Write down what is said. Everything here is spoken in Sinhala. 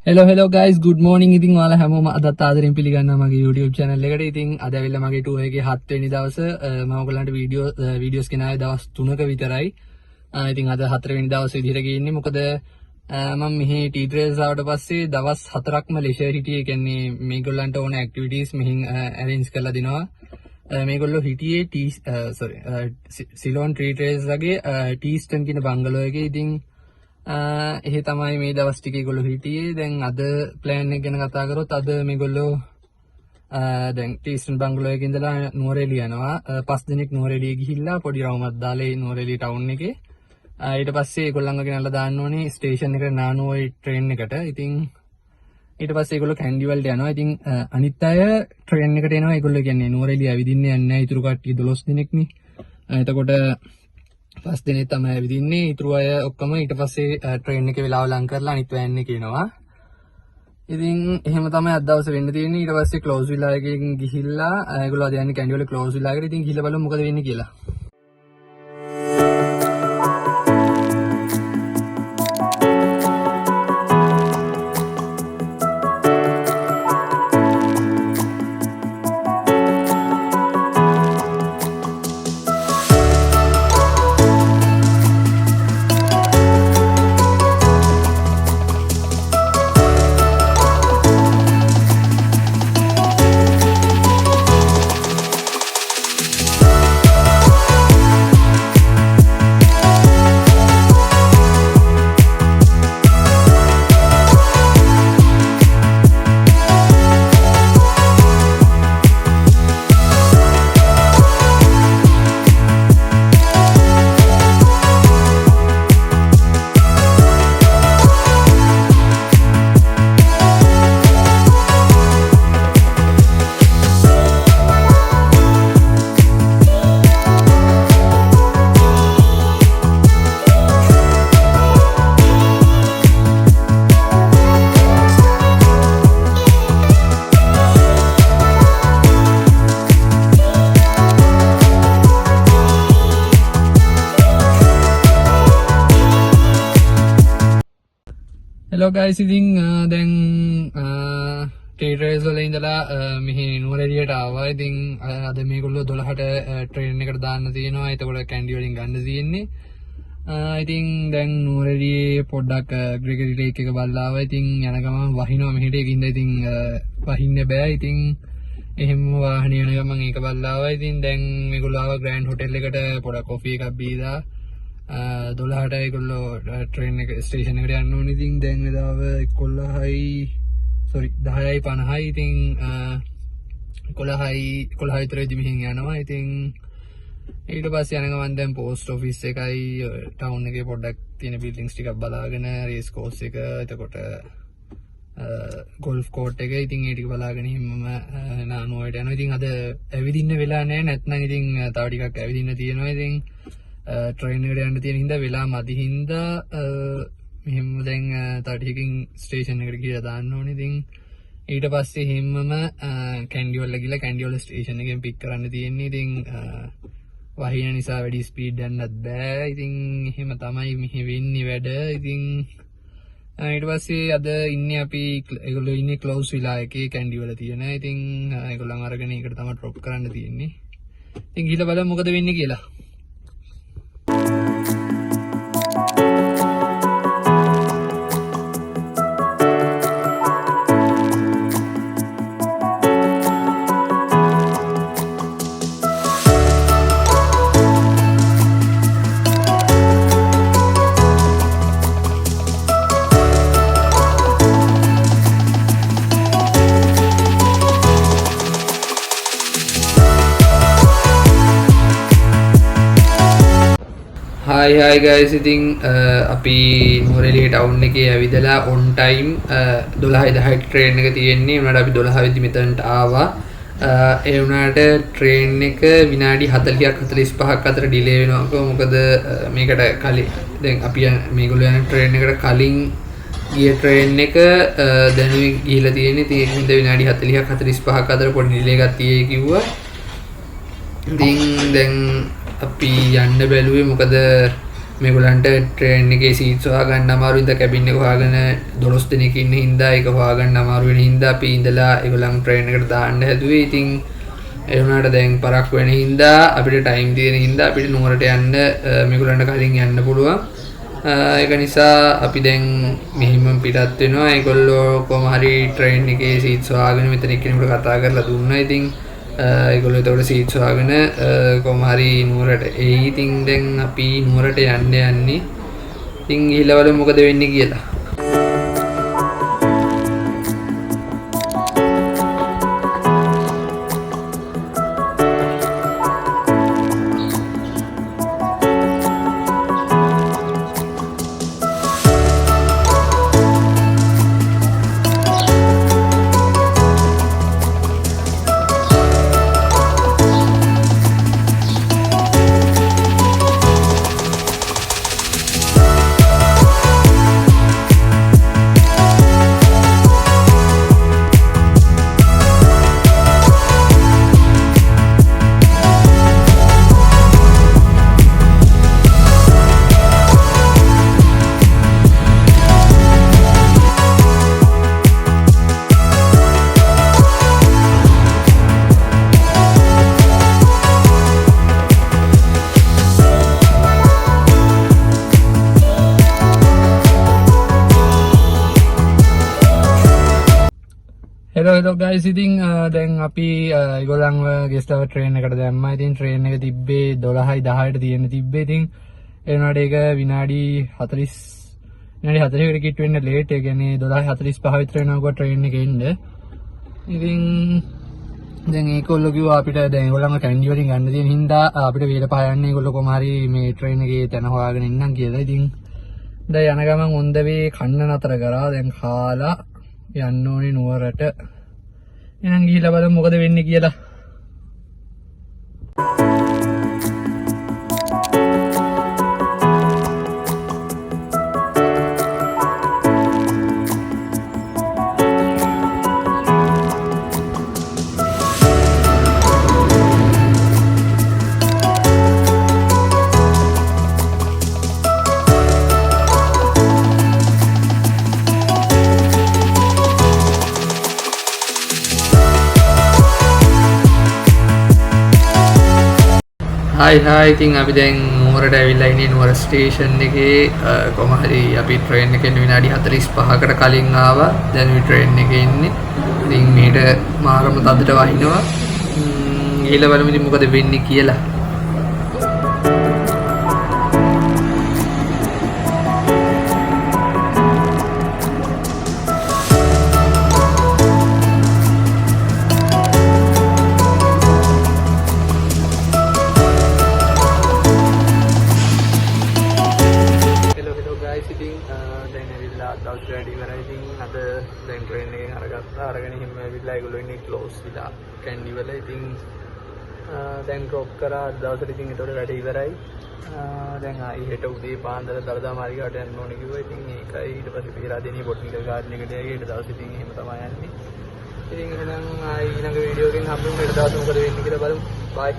hello guys, good morning. ඉතින් ඔයාලා හැමෝම අදත් ආදරෙන් පිළිගන්නවා මගේ YouTube channel එකට. ඉතින් අද ඇවිල්ලා මගේ tour එකේ 7 වෙනි දවස මම ඔයගලන්ට videos ගෙනාවේ දවස් 3ක විතරයි. ඉතින් අද 4 වෙනි දවසේ විදිහට ගිහින්නේ. මොකද මම මෙහි tea trails ආවට පස්සේ දවස් 4ක්ම leisure හිටියේ. ඒ කියන්නේ මේගොල්ලන්ට ඕන activities මෙහින් arrange කරලා දෙනවා. මේගොල්ලෝ හිටියේ Ceylon tea trails වගේ Teaston කියන බංගලෝ එකේ. ඉතින් එහෙ තමයි මේ දවස් ටික ඒගොල්ලෝ හිටියේ. දැන් අද plan එක ගැන කතා කරොත් අද මේගොල්ලෝ දැන් ටීස්ටන් බංගලෝ එකේ ඉඳලා නුවරඑළිය යනවා. 5 දිනක් නුවරඑළිය ගිහිල්ලා පොඩි රවුමක් දාලා නුවරඑළිය ටවුන් එකේ ඊට පස්සේ ඒගොල්ලන්ව ගෙනල්ලා දාන්න ඕනේ ස්ටේෂන් එකට නානුවයි ට්‍රේන් එකට. ඉතින් ඊට පස්සේ ඒගොල්ලෝ කැන්ඩි වලට යනවා. ඉතින් අනිත් අය ට්‍රේන් එකට එනවා. ඒගොල්ලෝ කියන්නේ නුවරඑළිය ඇවිදින්න යන්නේ නැහැ. ඊටු කට්ටිය 12 දිනක්නේ. එතකොට 5 දිනේ තමයි ඇවිදින්නේ. ඊටු අය ඔක්කොම ඊට පස්සේ ට්‍රේන් එකේ වෙලාව ලං කරලා අනිත් වෑන් එකේ එනවා. ඉතින් එහෙම තමයි අද දවසේ වෙන්න තියෙන්නේ. ඊට පස්සේ ක්ලෝස් විලා එකකින් ගිහිල්ලා ඒගොල්ලෝ අද යන්නේ කැන්ඩි වල ක්ලෝස් විලා එකට. ඉතින් ගිහිල්ලා බලමු මොකද වෙන්නේ කියලා. Hello guys, ඉතින් දැන් tea trails වල ඉඳලා මෙහි නුවරඑළියට ආවා. ඉතින් අද මේගොල්ලෝ 12ට ට්‍රේන් එකට දාන්න තියෙනවා. එතකොට කැන්ඩි වලින් ගන්න තියෙන්නේ. ඉතින් දැන් නුවරඑළියේ පොඩ්ඩක් ග්‍රෙගරි ලේක් එක බලලා ආවා. ඉතින් යන ගමන් වහිනවා මෙහෙට. ඒකින්ද ඉතින් වහින්න බෑ. ඉතින් එහෙම වාහනේ යන ගමන් ඒක බලලා ආවා. ඉතින් දැන් මේගොල්ලෝ ආවා ග්‍රෑන්ඩ් හොටෙල් එකට පොඩක් කොෆි එකක් බීලා 12ට ඒගොල්ලෝ ට්‍රේන් එක ස්ටේෂන් එකට යන්න ඕනේ. ඉතින් දැන් වෙලාව 10:50යි. ඉතින් 11 විතර මෙහින් යනවා. ඉතින් ඊට පස්සේ යන ගමන් දැන් පෝස්ට් ඔෆිස් එකයි ටවුන් එකේ පොඩ්ඩක් තියෙන බිල්ඩින්ග්ස් ටිකක් බලාගෙන රේස් කෝස් එක එතකොට ගෝල්ෆ් කෝට් එක ඉතින් ඒ ටික බලාගෙන හිමම නානුවයට යනවා. ඉතින් අද ඇවිදින්න වෙලා නැහැ. නැත්නම් ඉතින් තව ටිකක් ඇවිදින්න තියෙනවා. ඉතින් ට්‍රේන් එකට යන්න තියෙන හින්දා වෙලා මදි හින්දා මෙහෙම දැන් තව ටිකකින් ස්ටේෂන් එකට ගිහලා දාන්න ඕනේ. ඉතින් ඊට පස්සේ හිමම කැන්ඩි වල ගිහලා කැන්ඩි වල ස්ටේෂන් එකෙන් පික් කරන්න තියෙන්නේ. ඉතින් වහින නිසා වැඩි ස්පීඩ් යන්නත් බෑ. ඉතින් එහෙම තමයි මෙහි වෙන්නේ වැඩ. ඉතින් ඊට පස්සේ අද ඉන්නේ අපි ඒගොල්ලෝ ඉන්නේ ක්ලෝස් විලා එකේ කැන්ඩි වල තියෙන. ඉතින් ඒගොල්ලන් අරගෙන ඒකට තමයි ඩ්‍රොප් කරන්න තියෙන්නේ. ඉතින් ගිහලා බලමු මොකද වෙන්නේ කියලා. Hi guys, ඉතින් අපි නුවරඑළිය ටවුන් එකේ ඇවිදලා on time 12:10ට ට්‍රේන් එක තියෙන්නේ. උනාට අපි 12 වෙදි මෙතනට ආවා. ඒ වුණාට ට්‍රේන් එක විනාඩි 40ක් 45ක් අතර ඩිලේ වෙනවා. මොකද මේකට කලින් දැන් අපි මේගොල්ලෝ යන ට්‍රේන් එකට කලින් ගිය ට්‍රේන් එක දැනුයි ගිහිලා තියෙන්නේ. ඉතින් ඒකින්ද විනාඩි 40ක් 45ක් අතර පොඩි ඩිලේ එකක් තියෙයි කිව්වා. ඉතින් දැන් අපි යන්න බැලුවේ මොකද මේගොල්ලන්ට ට්‍රේන් එකේ සීට්ස් හොයාගන්න අමාරුයි. ඉතින් කැබින් එක හොයාගෙන 12 දෙනෙක් ඉන්න හින්දා ඒක හොයාගන්න අමාරු වෙන හින්දා අපි ඉඳලා ඒගොල්ලන් ට්‍රේන් එකට දාන්න හැදුවේ. ඉතින් ඒ වුණාට දැන් පරක් වෙන හින්දා අපිට ටයිම් තියෙන හින්දා අපිට නුවරට යන්න මේගොල්ලන්ට කලින් යන්න පුළුවන්. ඒක නිසා අපි දැන් මෙහිම පිටත් වෙනවා. ඒගොල්ලෝ කොහොම හරි ට්‍රේන් එකේ සීට්ස් හොයාගෙන මෙතන එක්කෙනෙකුට කතා කරලා දුන්නා. ඉතින් ඒගොල්ලෝ ඒතකොට සීට්ස් හොයාගෙන කොහොම හරි නුවරට එයි. ඉතින් දැන් අපි නුවරට යන්නේ. ඉතින් ගිහිල්ලා බලමු මොකද වෙන්නේ කියලා. hello guys, ඉතින් දැන් අපි ඒගොල්ලන්ව ගෙස්ට් හවර් ට්‍රේන් එකට දැම්මා. ඉතින් ට්‍රේන් එක තිබ්බේ 12:10ට තියෙන්න තිබ්බේ. ඉතින් ඒ වුණාට ඒක විනාඩි 40කට කිට් වෙන්න ලේට්. ඒ කියන්නේ 12:45 විතර වෙනවා ට්‍රේන් එකේ එන්න. ඉතින් දැන් ඒගොල්ලෝ කිව්වා අපිට දැන් ඒගොල්ලන්ව කැන්ඩි වලින් ගන්න තියෙන හින්දා අපිට වේල පායන්න ඒගොල්ලෝ කොහොම හරි මේ ට්‍රේන් එකේ තැන හොයාගෙන ඉන්නම් කියලා. ඉතින් දැන් යන ගමන් on the way කන්න නතර කරා. දැන් කාලා යන්න ඕනේ නුවරට. එහෙනම් ගිහිල්ලා බලමු මොකද වෙන්නේ කියලා. Hi, ඉතින් අපි දැන් නුවරට ඇවිල්ලා ඉන්නේ. නුවර ස්ටේෂන් එකේ කොහොම හරි අපි ට්‍රේන් එකෙන් විනාඩි 45කට කලින් ආවා. දැන් මේ ට්‍රේන් එකේ ඉන්නේ. ඉතින් මේකට මාරම තදට වහිනවා. ගිහලා බලමු ඉතින් මොකද වෙන්නේ කියලා. දවස් වැඩි ඉවරයි. ඉතින් අද දැන් ට්‍රේන් එකෙන් අරගත්තා. අරගෙන හිම ඇවිල්ලා ඒගොල්ලෝ ඉන්නේ ක්ලෝස් විලා කැන්ඩි වල. ඉතින් දැන් ඩ්‍රොප් කරා දවසට. ඉතින් ඒතකොට වැඩ ඉවරයි. දැන් ආයි හෙට උදේ පාන්දර දළදා මාලිගාවට යන්න ඕනේ කිව්වා. ඉතින් ඒකයි ඊට පස්සේ පෙරාදෙණිය බොටනිකල් ගාඩන් එකට යයි. ඊට දවස් ඉතින් එහෙම තමයි යන්නේ. ඉතින් එහෙනම් ආයි ඊළඟ වීඩියෝ එකෙන් හම්බෙමු. ඊට දවස් මොකද වෙන්නේ කියලා බලමු. බයි.